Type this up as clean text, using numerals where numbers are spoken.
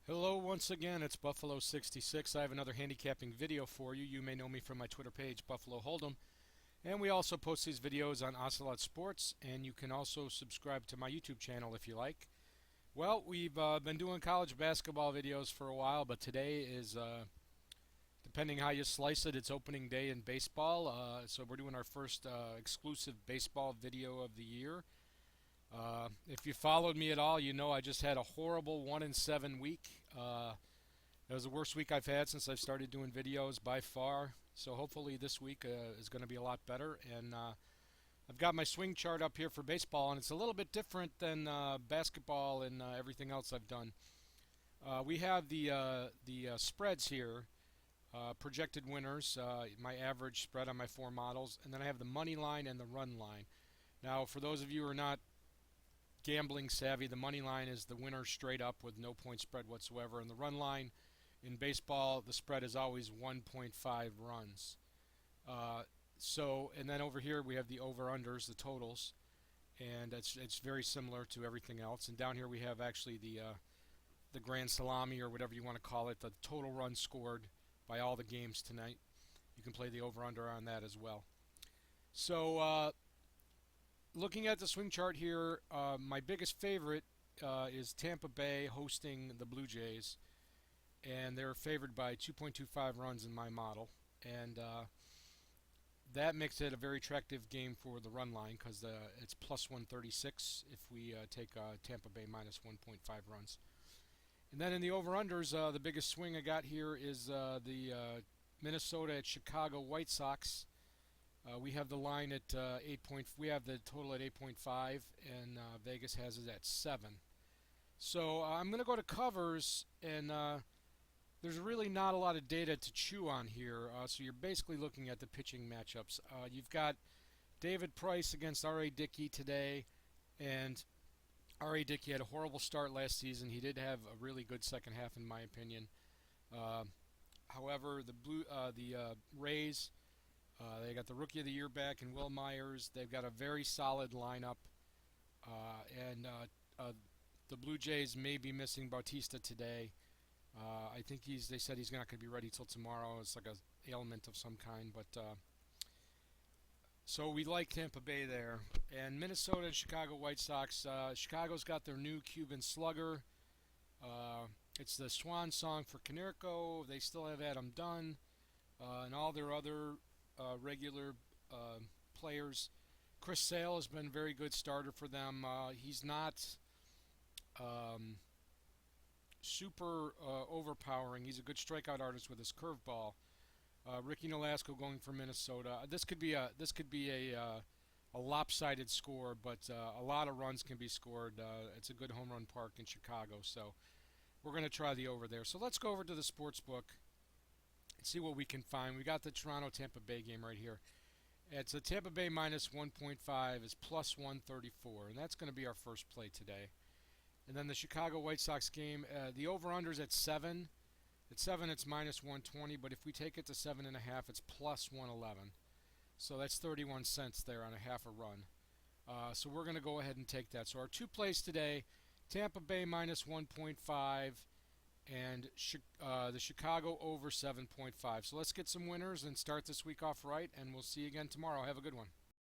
Hello once again, it's Buffalo66. I have another handicapping video for you. You may know me from my Twitter page, Buffaloholdem. And we also post these videos on Ocelot Sports, and you can also subscribe to my YouTube channel if you like. Well, we've been doing college basketball videos for a while, but today is, depending how you slice it, it's opening day in baseball. So we're doing our first exclusive baseball video of the year. If you followed me at all, you know I just had a horrible 1-7 week. It was the worst week I've had since I've started doing videos by far. So hopefully this week is going to be a lot better. And I've got my swing chart up here for baseball, and it's a little bit different than basketball and everything else I've done. We have the spreads here, projected winners, my average spread on my four models, and then I have the money line and the run line. Now, for those of you who are not gambling savvy, the money line is the winner straight up with no point spread whatsoever, and the run line in baseball, the spread is always 1.5 runs. And then over here we have the over-unders, the totals, and it's very similar to everything else. And down here we have actually the grand salami, or whatever you want to call it, the total runs scored by all the games tonight. You can play the over-under on that as well. So looking at the swing chart here, my biggest favorite is Tampa Bay hosting the Blue Jays, and they're favored by 2.25 runs in my model, and that makes it a very attractive game for the run line because it's plus 136 if we take Tampa Bay minus 1.5 runs. And then in the over-unders, the biggest swing I got here is the Minnesota at Chicago White Sox. We have the line at 8. We have the total at 8.5, and Vegas has it at 7. So I'm going to go to covers, and there's really not a lot of data to chew on here. So you're basically looking at the pitching matchups. You've got David Price against R.A. Dickey today, and R.A. Dickey had a horrible start last season. He did have a really good second half, in my opinion. However, the Rays. They got the Rookie of the Year back in Will Myers. They've got a very solid lineup. The Blue Jays may be missing Bautista today. I think they said he's not going to be ready till tomorrow. It's like an ailment of some kind. So we like Tampa Bay there. And Minnesota and Chicago White Sox. Chicago's got their new Cuban slugger. It's the swan song for Konerko. They still have Adam Dunn. And all their other regular players. Chris Sale has been a very good starter for them. He's not super overpowering. He's a good strikeout artist with his curveball. Ricky Nolasco going for Minnesota. This could be a lopsided score, but a lot of runs can be scored. It's a good home run park in Chicago, so we're going to try the over there. So let's go over to the sports book and see what we can find. We got the Toronto-Tampa Bay game right here. It's a Tampa Bay minus 1.5 is plus 134, and that's going to be our first play today. And then the Chicago White Sox game, the over-under's at 7. At 7, it's minus 120, but if we take it to 7.5, it's plus 111. So that's 31 cents there on a half a run. So we're going to go ahead and take that. So our two plays today, Tampa Bay minus 1.5, and the Chicago over 7.5. So let's get some winners and start this week off right, and we'll see you again tomorrow. Have a good one.